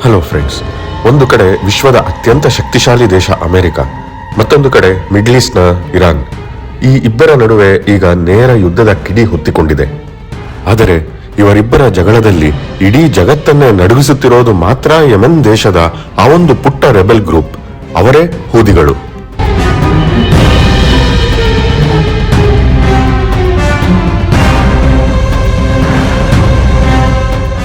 Hello friends, ಒಂದು ಕಡೆ ವಿಶ್ವದ ಅತ್ಯಂತ ಶಕ್ತಿಶಾಲಿ ದೇಶ ಅಮೆರಿಕ, ಮತ್ತೊಂದು ಕಡೆ ಮಿಡ್ಲ್ ಈಸ್ಟ್ನ ಇರಾನ್. ಈ ಇಬ್ಬರ ನಡುವೆ ಈಗ ನೇರ ಯುದ್ಧದ ಕಿಡಿ ಹೊತ್ತಿಕೊಂಡಿದೆ. ಆದರೆ ಇವರಿಬ್ಬರ ಜಗಳದಲ್ಲಿ ಇಡೀ ಜಗತ್ತನ್ನೇ ನಡುಗಿಸುತ್ತಿರೋದು ಮಾತ್ರ ಯೆಮೆನ್ ದೇಶದ ಆ ಒಂದು ಪುಟ್ಟ ರೆಬೆಲ್ ಗ್ರೂಪ್, ಅವರೇ ಹೂದಿಗಳು.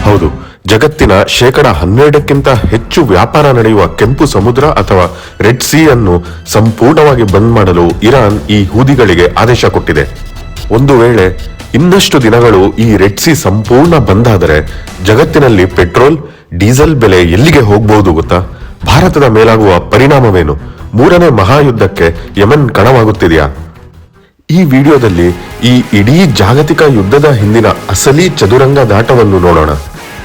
ಹೌದು, ಜಗತ್ತಿನ 12% ಹೆಚ್ಚು ವ್ಯಾಪಾರ ನಡೆಯುವ ಕೆಂಪು ಸಮುದ್ರ ಅಥವಾ ರೆಡ್ ಸಿ ಅನ್ನು ಸಂಪೂರ್ಣವಾಗಿ ಬಂದ್ ಮಾಡಲು ಇರಾನ್ ಈ ಹೂದಿಗಳಿಗೆ ಆದೇಶ ಕೊಟ್ಟಿದೆ. ಒಂದು ವೇಳೆ ಇನ್ನಷ್ಟು ದಿನಗಳು ಈ ರೆಡ್ ಸಿ ಸಂಪೂರ್ಣ ಬಂದಾದರೆ ಜಗತ್ತಿನಲ್ಲಿ ಪೆಟ್ರೋಲ್, ಡೀಸೆಲ್ ಬೆಲೆ ಎಲ್ಲಿಗೆ ಹೋಗಬಹುದು ಗೊತ್ತಾ? ಭಾರತದ ಮೇಲಾಗುವ ಪರಿಣಾಮವೇನು? ಮೂರನೇ ಮಹಾಯುದ್ಧಕ್ಕೆ ಯೆಮೆನ್ ಕಣವಾಗುತ್ತಿದೆಯಾ? ಈ ವಿಡಿಯೋದಲ್ಲಿ ಈ ಇಡೀ ಜಾಗತಿಕ ಯುದ್ಧದ ಹಿಂದಿನ ಅಸಲಿ ಚದುರಂಗದಾಟವನ್ನು ನೋಡೋಣ.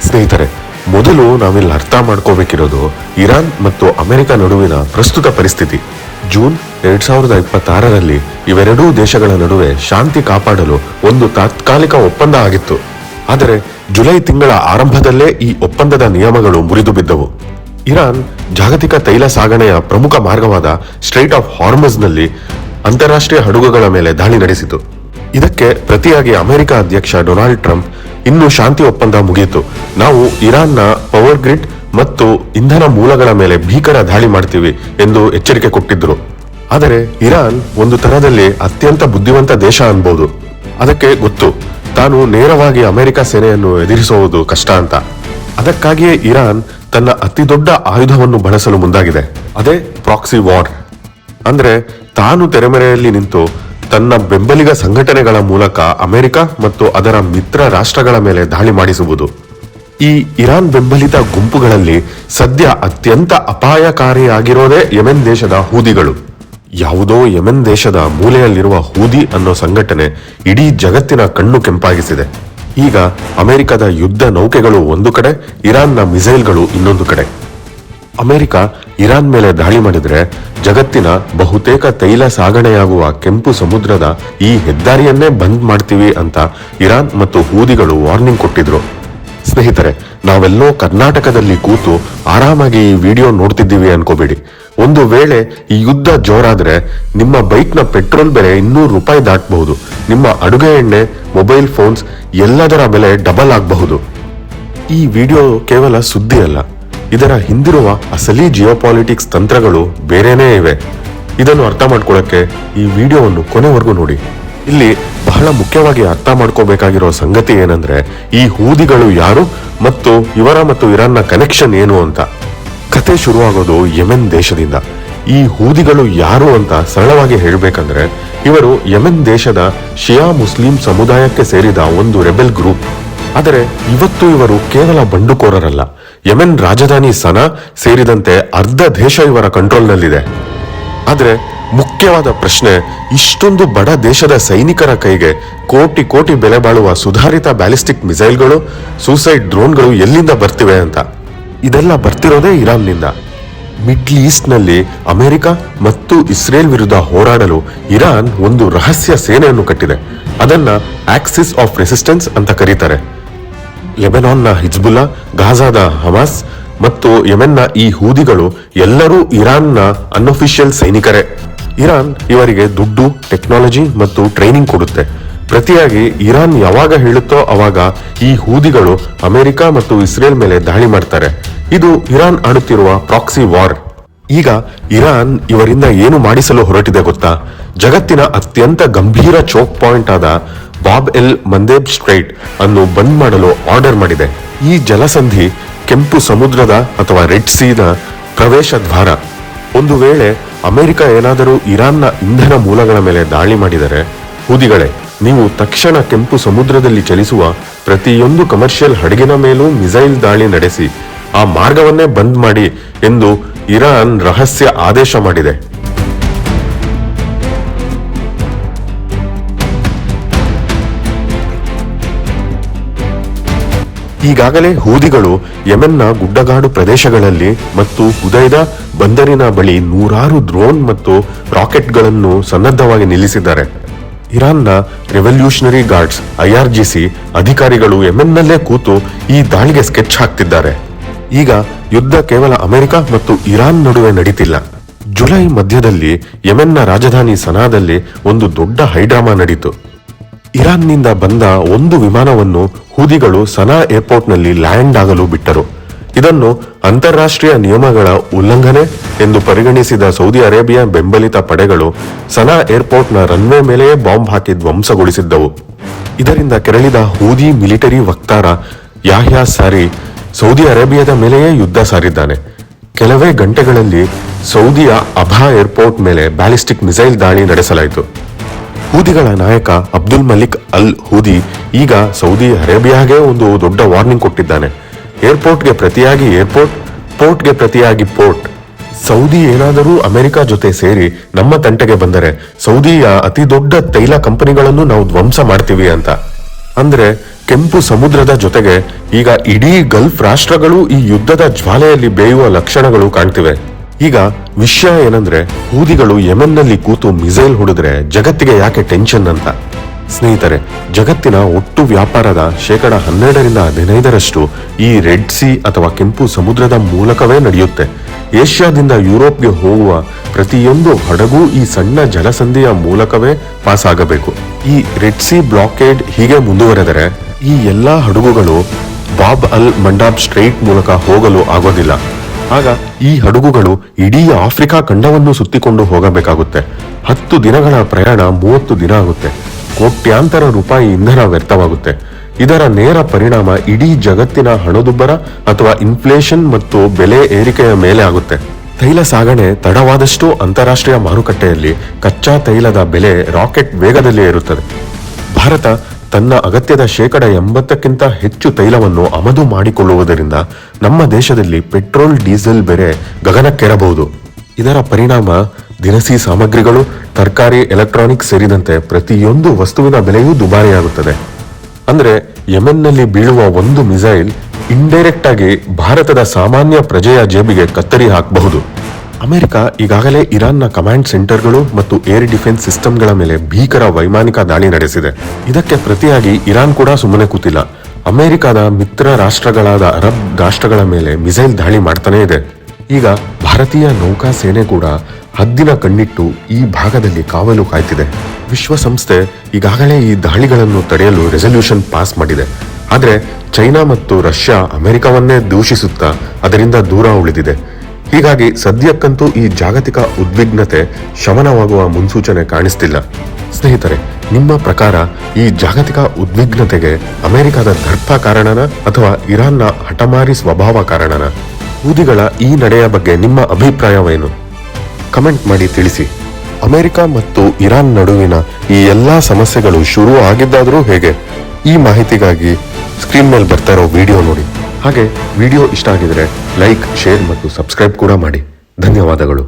ಸ್ನೇಹಿತರೆ, ಮೊದಲು ನಾವಿಲ್ಲಿ ಅರ್ಥ ಮಾಡ್ಕೋಬೇಕಿರೋದು ಇರಾನ್ ಮತ್ತು ಅಮೆರಿಕ ನಡುವಿನ ಪ್ರಸ್ತುತ ಪರಿಸ್ಥಿತಿ. ಜೂನ್ 2026ರಲ್ಲಿ ಇವೆರಡೂ ದೇಶಗಳ ನಡುವೆ ಶಾಂತಿ ಕಾಪಾಡಲು ಒಂದು ತಾತ್ಕಾಲಿಕ ಒಪ್ಪಂದ ಆಗಿತ್ತು. ಆದರೆ ಜುಲೈ ತಿಂಗಳ ಆರಂಭದಲ್ಲೇ ಈ ಒಪ್ಪಂದದ ನಿಯಮಗಳು ಮುರಿದು ಬಿದ್ದವು. ಇರಾನ್ ಜಾಗತಿಕ ತೈಲ ಸಾಗಣೆಯ ಪ್ರಮುಖ ಮಾರ್ಗವಾದ ಸ್ಟ್ರೈಟ್ ಆಫ್ ಹಾರ್ಮಜ್ನಲ್ಲಿ ಅಂತಾರಾಷ್ಟ್ರೀಯ ಹಡಗುಗಳ ಮೇಲೆ ದಾಳಿ ನಡೆಸಿತು. ಇದಕ್ಕೆ ಪ್ರತಿಯಾಗಿ ಅಮೆರಿಕ ಅಧ್ಯಕ್ಷ ಡೊನಾಲ್ಡ್ ಟ್ರಂಪ್ ಇನ್ನು ಶಾಂತಿ ಒಪ್ಪಂದ ಮುಗಿಯಿತು, ನಾವು ಇರಾನ್ನ ಪವರ್ ಗ್ರಿಡ್ ಮತ್ತು ಇಂಧನ ಮೂಲಗಳ ಮೇಲೆ ಭೀಕರ ದಾಳಿ ಮಾಡ್ತೀವಿ ಎಂದು ಎಚ್ಚರಿಕೆ ಕೊಟ್ಟಿದ್ರು. ಆದರೆ ಇರಾನ್ ಒಂದು ತರದಲ್ಲಿ ಅತ್ಯಂತ ಬುದ್ಧಿವಂತ ದೇಶ ಅನ್ಬಹುದು. ಅದಕ್ಕೆ ಗೊತ್ತು ತಾನು ನೇರವಾಗಿ ಅಮೆರಿಕ ಸೇನೆಯನ್ನು ಎದುರಿಸುವುದು ಕಷ್ಟ ಅಂತ. ಅದಕ್ಕಾಗಿಯೇ ಇರಾನ್ ತನ್ನ ಅತಿ ದೊಡ್ಡ ಆಯುಧವನ್ನು ಬಳಸಲು ಮುಂದಾಗಿದೆ, ಅದೇ ಪ್ರಾಕ್ಸಿ ವಾರ್. ಅಂದ್ರೆ ತಾನು ತೆರೆಮರೆಯಲ್ಲಿ ನಿಂತು ತನ್ನ ಬೆಂಬಲಿಗ ಸಂಘಟನೆಗಳ ಮೂಲಕ ಅಮೆರಿಕ ಮತ್ತು ಅದರ ಮಿತ್ರ ರಾಷ್ಟ್ರಗಳ ಮೇಲೆ ದಾಳಿ ಮಾಡಿಸುವುದು. ಈ ಇರಾನ್ ಬೆಂಬಲಿತ ಗುಂಪುಗಳಲ್ಲಿ ಸದ್ಯ ಅತ್ಯಂತ ಅಪಾಯಕಾರಿಯಾಗಿರೋದೇ ಯೆಮೆನ್ ದೇಶದ ಹೂದಿಗಳು. ಯಾವುದೋ ಯೆಮೆನ್ ದೇಶದ ಮೂಲೆಯಲ್ಲಿರುವ ಹೂದಿ ಅನ್ನೋ ಸಂಘಟನೆ ಇಡೀ ಜಗತ್ತಿನ ಕಣ್ಣು ಕೆಂಪಾಗಿಸಿದೆ. ಈಗ ಅಮೆರಿಕದ ಯುದ್ಧ ನೌಕೆಗಳು ಒಂದು ಕಡೆ, ಇರಾನ್ನ ಮಿಸೈಲ್ಗಳು ಇನ್ನೊಂದು ಕಡೆ. ಅಮೆರಿಕ ಇರಾನ್ ಮೇಲೆ ದಾಳಿ ಮಾಡಿದ್ರೆ ಜಗತ್ತಿನ ಬಹುತೇಕ ತೈಲ ಸಾಗಣೆಯಾಗುವ ಕೆಂಪು ಸಮುದ್ರದ ಈ ಹೆದ್ದಾರಿಯನ್ನೇ ಬಂದ್ ಮಾಡ್ತೀವಿ ಅಂತ ಇರಾನ್ ಮತ್ತು ಹೂದಿಗಳು ವಾರ್ನಿಂಗ್ ಕೊಟ್ಟಿದ್ರು. ಸ್ನೇಹಿತರೆ, ನಾವೆಲ್ಲೋ ಕರ್ನಾಟಕದಲ್ಲಿ ಕೂತು ಆರಾಮಾಗಿ ಈ ವಿಡಿಯೋ ನೋಡ್ತಿದ್ದೀವಿ ಅನ್ಕೋಬೇಡಿ. ಒಂದು ವೇಳೆ ಈ ಯುದ್ಧ ಜೋರಾದ್ರೆ ನಿಮ್ಮ ಬೈಕ್ನ ಪೆಟ್ರೋಲ್ ಬೆಲೆ $200 ದಾಟಬಹುದು. ನಿಮ್ಮ ಅಡುಗೆ ಎಣ್ಣೆ, ಮೊಬೈಲ್ ಫೋನ್ಸ್ ಎಲ್ಲದರ ಬೆಲೆ ಡಬಲ್ ಆಗಬಹುದು. ಈ ವಿಡಿಯೋ ಕೇವಲ ಸುದ್ದಿ ಅಲ್ಲ, ಇದರ ಹಿಂದಿರುವ ಅಸಲಿ ಜಿಯೋಪಾಲಿಟಿಕ್ಸ್ ತಂತ್ರಗಳು ಬೇರೆನೇ ಇವೆ. ಇದನ್ನು ಅರ್ಥ ಮಾಡ್ಕೊಳ್ಳಕ್ಕೆ ಈ ವಿಡಿಯೋವನ್ನು ಕೊನೆವರೆಗೂ ನೋಡಿ. ಇಲ್ಲಿ ಬಹಳ ಮುಖ್ಯವಾಗಿ ಅರ್ಥ ಮಾಡ್ಕೋಬೇಕಾಗಿರೋ ಸಂಗತಿ ಏನಂದ್ರೆ ಈ ಹೂದಿಗಳು ಯಾರು ಮತ್ತು ಇವರ ಮತ್ತು ಇರಾನ್ನ ಕನೆಕ್ಷನ್ ಏನು ಅಂತ. ಕತೆ ಶುರುವಾಗೋದು ಯೆಮೆನ್ ದೇಶದಿಂದ. ಈ ಹೂದಿಗಳು ಯಾರು ಅಂತ ಸರಳವಾಗಿ ಹೇಳ್ಬೇಕಂದ್ರೆ ಇವರು ಯೆಮೆನ್ ದೇಶದ ಶಿಯಾ ಮುಸ್ಲಿಂ ಸಮುದಾಯಕ್ಕೆ ಸೇರಿದ ಒಂದು ರೆಬೆಲ್ ಗ್ರೂಪ್. ಆದರೆ ಇವತ್ತು ಇವರು ಕೇವಲ ಬಂಡುಕೋರರಲ್ಲ. ಯೆಮೆನ್ ರಾಜಧಾನಿ ಸನಾ ಸೇರಿದಂತೆ ಅರ್ಧ ದೇಶ ಇವರ ಕಂಟ್ರೋಲ್ನಲ್ಲಿದೆ. ಆದ್ರೆ ಮುಖ್ಯವಾದ ಪ್ರಶ್ನೆ, ಇಷ್ಟೊಂದು ಬಡ ದೇಶದ ಸೈನಿಕರ ಕೈಗೆ ಕೋಟಿ ಕೋಟಿ ಬೆಲೆ ಬಾಳುವ ಸುಧಾರಿತ ಬ್ಯಾಲಿಸ್ಟಿಕ್ ಮಿಸೈಲ್ಗಳು, ಸೂಸೈಡ್ ಡ್ರೋನ್ಗಳು ಎಲ್ಲಿಂದ ಬರ್ತಿವೆ ಅಂತ. ಇದೆಲ್ಲ ಬರ್ತಿರೋದೇ ಇರಾನ್ನಿಂದ. ಮಿಡ್ಲ್ ಈಸ್ಟ್ ನಲ್ಲಿ ಅಮೆರಿಕ ಮತ್ತು ಇಸ್ರೇಲ್ ವಿರುದ್ಧ ಹೋರಾಡಲು ಇರಾನ್ ಒಂದು ರಹಸ್ಯ ಸೇನೆಯನ್ನು ಕಟ್ಟಿದೆ. ಅದನ್ನ ಆಕ್ಸಿಸ್ ಆಫ್ ರೆಸಿಸ್ಟೆನ್ಸ್ ಅಂತ ಕರೀತಾರೆ. ಲೆಬನಾನ್ನ ಹಿಜ್ಬುಲ್ಲಾ, ಗಾಜಾದ ಹಮಾಸ್ ಮತ್ತು ಯೆಮೆನ್ನ ಈ ಹೂದಿಗಳು ಎಲ್ಲರೂ ಇರಾನ್ನ ಅನ್ಅಫಿಷಿಯಲ್ ಸೈನಿಕರೇ. ಇರಾನ್ ಇವರಿಗೆ ದುಡ್ಡು, ಟೆಕ್ನಾಲಜಿ ಮತ್ತು ಟ್ರೈನಿಂಗ್ ಕೊಡುತ್ತೆ. ಪ್ರತಿಯಾಗಿ ಇರಾನ್ ಯಾವಾಗ ಹೇಳುತ್ತೋ ಅವಾಗ ಈ ಹೂದಿಗಳು ಅಮೆರಿಕ ಮತ್ತು ಇಸ್ರೇಲ್ ಮೇಲೆ ದಾಳಿ ಮಾಡ್ತಾರೆ. ಇದು ಇರಾನ್ ಆಡುತ್ತಿರುವ ಪ್ರಾಕ್ಸಿ ವಾರ್. ಈಗ ಇರಾನ್ ಇವರಿಂದ ಏನು ಮಾಡಿಸಲು ಹೊರಟಿದೆ ಗೊತ್ತಾ? ಜಗತ್ತಿನ ಅತ್ಯಂತ ಗಂಭೀರ ಚೋಕ್ ಪಾಯಿಂಟ್ ಆದ ಬಾಬ್ ಎಲ್ ಮಂದೇಬ್ ಸ್ಟ್ರೈಟ್ ಅನ್ನು ಬಂದ್ ಮಾಡಲು ಆರ್ಡರ್ ಮಾಡಿದೆ. ಈ ಜಲಸಂಧಿ ಕೆಂಪು ಸಮುದ್ರದ ಅಥವಾ ರೆಡ್ ಸೀನ ಪ್ರವೇಶ ದ್ವಾರ. ಒಂದು ವೇಳೆ ಅಮೆರಿಕ ಏನಾದರೂ ಇರಾನ್ನ ಇಂಧನ ಮೂಲಗಳ ಮೇಲೆ ದಾಳಿ ಮಾಡಿದರೆ, ಹೂದಿಗಳೇ, ನೀವು ತಕ್ಷಣ ಕೆಂಪು ಸಮುದ್ರದಲ್ಲಿ ಚಲಿಸುವ ಪ್ರತಿಯೊಂದು ಕಮರ್ಷಿಯಲ್ ಹಡಗಿನ ಮೇಲೂ ಮಿಸೈಲ್ ದಾಳಿ ನಡೆಸಿ ಆ ಮಾರ್ಗವನ್ನೇ ಬಂದ್ ಮಾಡಿ ಎಂದು ಇರಾನ್ ರಹಸ್ಯ ಆದೇಶ ಮಾಡಿದೆ. ಈಗಾಗಲೇ ಹೂದಿಗಳು ಯೆಮೆನ್ನ ಗುಡ್ಡಗಾಡು ಪ್ರದೇಶಗಳಲ್ಲಿ ಮತ್ತು ಹುದೈದ ಬಂದರಿನ ಬಳಿ 100 ಡ್ರೋನ್ ಮತ್ತು ರಾಕೆಟ್ಗಳನ್ನು ಸನ್ನದ್ಧವಾಗಿ ನಿಲ್ಲಿಸಿದ್ದಾರೆ. ಇರಾನ್ನ ರೆವಲ್ಯೂಷನರಿ ಗಾರ್ಡ್ಸ್ IRGC ಅಧಿಕಾರಿಗಳು ಯೆಮೆನ್ನಲ್ಲೇ ಕೂತು ಈ ದಾಳಿಗೆ ಸ್ಕೆಚ್ ಹಾಕ್ತಿದ್ದಾರೆ. ಈಗ ಯುದ್ಧ ಕೇವಲ ಅಮೆರಿಕ ಮತ್ತು ಇರಾನ್ ನಡುವೆ ನಡೀತಿಲ್ಲ. ಜುಲೈ ಮಧ್ಯದಲ್ಲಿ ಯೆಮೆನ್ನ ರಾಜಧಾನಿ ಸನಾದಲ್ಲಿ ಒಂದು ದೊಡ್ಡ ಹೈಡ್ರಾಮಾ ನಡೀತು. ಇರಾನ್ನಿಂದ ಬಂದ ಒಂದು ವಿಮಾನವನ್ನು ಹೂದಿಗಳು ಸನಾ ಏರ್ಪೋರ್ಟ್ನಲ್ಲಿ ಲ್ಯಾಂಡ್ ಆಗಲು ಬಿಟ್ಟರು. ಇದನ್ನು ಅಂತಾರಾಷ್ಟ್ರೀಯ ನಿಯಮಗಳ ಉಲ್ಲಂಘನೆ ಎಂದು ಪರಿಗಣಿಸಿದ ಸೌದಿ ಅರೇಬಿಯಾ ಬೆಂಬಲಿತ ಪಡೆಗಳು ಸನಾ ಏರ್ಪೋರ್ಟ್ನ ರನ್ವೇ ಮೇಲೆಯೇ ಬಾಂಬ್ ಹಾಕಿ ಧ್ವಂಸಗೊಳಿಸಿದ್ದವು. ಇದರಿಂದ ಕೆರಳಿದ ಹೂದಿ ಮಿಲಿಟರಿ ವಕ್ತಾರ ಯಾಹ್ಯಾ ಸಾರಿ ಸೌದಿ ಅರೇಬಿಯಾದ ಮೇಲೆಯೇ ಯುದ್ಧ ಸಾರಿದ್ದಾನೆ. ಕೆಲವೇ ಗಂಟೆಗಳಲ್ಲಿ ಸೌದಿಯ ಅಬಾ ಏರ್ಪೋರ್ಟ್ ಮೇಲೆ ಬ್ಯಾಲಿಸ್ಟಿಕ್ ಮಿಸೈಲ್ ದಾಳಿ ನಡೆಸಲಾಯಿತು. ಹೂದಿಗಳ ನಾಯಕ ಅಬ್ದುಲ್ ಮಲಿಕ್ ಅಲ್ ಹೂದಿ ಈಗ ಸೌದಿ ಅರೇಬಿಯಾಗೆ ಒಂದು ದೊಡ್ಡ ವಾರ್ನಿಂಗ್ ಕೊಟ್ಟಿದ್ದಾನೆ. ಏರ್ಪೋರ್ಟ್ಗೆ ಪ್ರತಿಯಾಗಿ ಏರ್ಪೋರ್ಟ್, ಪೋರ್ಟ್ಗೆ ಪ್ರತಿಯಾಗಿ ಪೋರ್ಟ್. ಸೌದಿ ಏನಾದರೂ ಅಮೆರಿಕ ಜೊತೆ ಸೇರಿ ನಮ್ಮ ತಂಟೆಗೆ ಬಂದರೆ ಸೌದಿಯ ಅತಿ ದೊಡ್ಡ ತೈಲ ಕಂಪನಿಗಳನ್ನು ನಾವು ಧ್ವಂಸ ಮಾಡ್ತೀವಿ ಅಂತ. ಅಂದ್ರೆ ಕೆಂಪು ಸಮುದ್ರದ ಜೊತೆಗೆ ಈಗ ಇಡೀ ಗಲ್ಫ್ ರಾಷ್ಟ್ರಗಳು ಈ ಯುದ್ಧದ ಜ್ವಾಲೆಯಲ್ಲಿ ಬೇಯುವ ಲಕ್ಷಣಗಳು ಕಾಣ್ತಿವೆ. ಈಗ ವಿಷಯ ಏನಂದ್ರೆ, ಹೂದಿಗಳು ಯೆಮೆನ್ನಲ್ಲಿ ಕೂತು ಮಿಸೈಲ್ ಹೊಡೆದ್ರೆ ಜಗತ್ತಿಗೆ ಯಾಕೆ ಟೆನ್ಷನ್ ಅಂತ. ಸ್ನೇಹಿತರೆ, ಜಗತ್ತಿನ ಒಟ್ಟು ವ್ಯಾಪಾರದ 12-15% ಈ ರೆಡ್ ಸಿ ಅಥವಾ ಕೆಂಪು ಸಮುದ್ರದ ಮೂಲಕವೇ ನಡೆಯುತ್ತೆ. ಏಷ್ಯಾದಿಂದ ಯುರೋಪ್ಗೆ ಹೋಗುವ ಪ್ರತಿಯೊಂದು ಹಡಗು ಈ ಸಣ್ಣ ಜಲಸಂಧಿಯ ಮೂಲಕವೇ ಪಾಸ್ ಆಗಬೇಕು. ಈ ರೆಡ್ ಸಿ ಬ್ಲಾಕೇಡ್ ಹೀಗೆ ಮುಂದುವರೆದರೆ ಈ ಎಲ್ಲಾ ಹಡಗುಗಳು ಬಾಬ್ ಅಲ್ ಮಂಡಾಬ್ ಸ್ಟ್ರೈಟ್ ಮೂಲಕ ಹೋಗಲು ಆಗೋದಿಲ್ಲ. ಆಗ ಈ ಹಡಗುಗಳು ಇಡೀ ಆಫ್ರಿಕಾ ಖಂಡವನ್ನು ಸುತ್ತಿಕೊಂಡು ಹೋಗಬೇಕಾಗುತ್ತೆ. 10 ದಿನಗಳ ಪ್ರಯಾಣ 30 ದಿನ ಆಗುತ್ತೆ. ಕೋಟ್ಯಾಂತರ ರೂಪಾಯಿ ಇಂಧನ ವ್ಯರ್ಥವಾಗುತ್ತೆ. ಇದರ ನೇರ ಪರಿಣಾಮ ಇಡೀ ಜಗತ್ತಿನ ಹಣದುಬ್ಬರ ಅಥವಾ ಇನ್ಫ್ಲೇಷನ್ ಮತ್ತು ಬೆಲೆ ಏರಿಕೆಯ ಮೇಲೆ ಆಗುತ್ತೆ. ತೈಲ ಸಾಗಣೆ ತಡವಾದಷ್ಟು ಅಂತಾರಾಷ್ಟ್ರೀಯ ಮಾರುಕಟ್ಟೆಯಲ್ಲಿ ಕಚ್ಚಾ ತೈಲದ ಬೆಲೆ ರಾಕೆಟ್ ವೇಗದಲ್ಲಿ ಏರುತ್ತದೆ. ಭಾರತ ತನ್ನ ಅಗತ್ಯದ 80%ಕ್ಕಿಂತ ಹೆಚ್ಚು ತೈಲವನ್ನು ಆಮದು ಮಾಡಿಕೊಳ್ಳುವುದರಿಂದ ನಮ್ಮ ದೇಶದಲ್ಲಿ ಪೆಟ್ರೋಲ್ ಡೀಸೆಲ್ ಬೆಲೆ ಗಗನಕ್ಕೇರಬಹುದು. ಇದರ ಪರಿಣಾಮ ದಿನಸಿ ಸಾಮಗ್ರಿಗಳು, ತರಕಾರಿ, ಎಲೆಕ್ಟ್ರಾನಿಕ್ಸ್ ಸೇರಿದಂತೆ ಪ್ರತಿಯೊಂದು ವಸ್ತುವಿನ ಬೆಲೆಯೂ ದುಬಾರಿಯಾಗುತ್ತದೆ. ಅಂದ್ರೆ ಯೆಮೆನ್ನಲ್ಲಿ ಬೀಳುವ ಒಂದು ಮಿಸೈಲ್ ಇಂಡೈರೆಕ್ಟ್ ಆಗಿ ಭಾರತದ ಸಾಮಾನ್ಯ ಪ್ರಜೆಯ ಜೇಬಿಗೆ ಕತ್ತರಿ ಹಾಕಬಹುದು. ಅಮೆರಿಕ ಈಗಾಗಲೇ ಇರಾನ್ನ ಕಮಾಂಡ್ ಸೆಂಟರ್ಗಳು ಮತ್ತು ಏರ್ ಡಿಫೆನ್ಸ್ ಸಿಸ್ಟಮ್ಗಳ ಮೇಲೆ ಭೀಕರ ವೈಮಾನಿಕ ದಾಳಿ ನಡೆಸಿದೆ. ಇದಕ್ಕೆ ಪ್ರತಿಯಾಗಿ ಇರಾನ್ ಕೂಡ ಸುಮ್ಮನೆ ಕೂತಿಲ್ಲ. ಅಮೆರಿಕದ ಮಿತ್ರ ರಾಷ್ಟ್ರಗಳಾದ ಅರಬ್ ರಾಷ್ಟ್ರಗಳ ಮೇಲೆ ಮಿಸೈಲ್ ದಾಳಿ ಮಾಡ್ತಾನೆ ಇದೆ. ಈಗ ಭಾರತೀಯ ನೌಕಾ ಸೇನೆ ಕೂಡ ಹದ್ದಿನ ಕಣ್ಣಿಟ್ಟು ಈ ಭಾಗದಲ್ಲಿ ಕಾವಲು ಕಾಯ್ತಿದೆ. ವಿಶ್ವಸಂಸ್ಥೆ ಈಗಾಗಲೇ ಈ ದಾಳಿಗಳನ್ನು ತಡೆಯಲು ರೆಸಲ್ಯೂಷನ್ ಪಾಸ್ ಮಾಡಿದೆ. ಆದ್ರೆ ಚೈನಾ ಮತ್ತು ರಷ್ಯಾ ಅಮೆರಿಕವನ್ನೇ ದೂಷಿಸುತ್ತಾ ಅದರಿಂದ ದೂರ ಉಳಿದಿದೆ. ಹೀಗಾಗಿ ಸದ್ಯಕ್ಕಂತೂ ಈ ಜಾಗತಿಕ ಉದ್ವಿಗ್ನತೆ ಶಮನವಾಗುವ ಮುನ್ಸೂಚನೆ ಕಾಣಿಸ್ತಿಲ್ಲ. ಸ್ನೇಹಿತರೆ, ನಿಮ್ಮ ಪ್ರಕಾರ ಈ ಜಾಗತಿಕ ಉದ್ವಿಗ್ನತೆಗೆ ಅಮೆರಿಕದ ದರ್ಪ ಕಾರಣನ ಅಥವಾ ಇರಾನ್ನ ಹಠಮಾರಿ ಸ್ವಭಾವ ಕಾರಣನ? ಹೂದಿಗಳ ಈ ನಡೆಯ ಬಗ್ಗೆ ನಿಮ್ಮ ಅಭಿಪ್ರಾಯವೇನು? ಕಮೆಂಟ್ ಮಾಡಿ ತಿಳಿಸಿ. ಅಮೆರಿಕ ಮತ್ತು ಇರಾನ್ ನಡುವಿನ ಈ ಎಲ್ಲಾ ಸಮಸ್ಯೆಗಳು ಶುರು ಆಗಿದ್ದಾದರೂ ಹೇಗೆ? ಈ ಮಾಹಿತಿಗಾಗಿ ಸ್ಕ್ರೀನ್ ಮೇಲೆ ಬರ್ತಾ ಇರೋ ವಿಡಿಯೋ ನೋಡಿ. ಹಾಗೆ ವಿಡಿಯೋ ಇಷ್ಟ ಆಗಿದ್ರೆ ಲೈಕ್, ಶೇರ್ ಮತ್ತು ಸಬ್ಸ್ಕ್ರೈಬ್ ಕೂಡ ಮಾಡಿ. ಧನ್ಯವಾದಗಳು.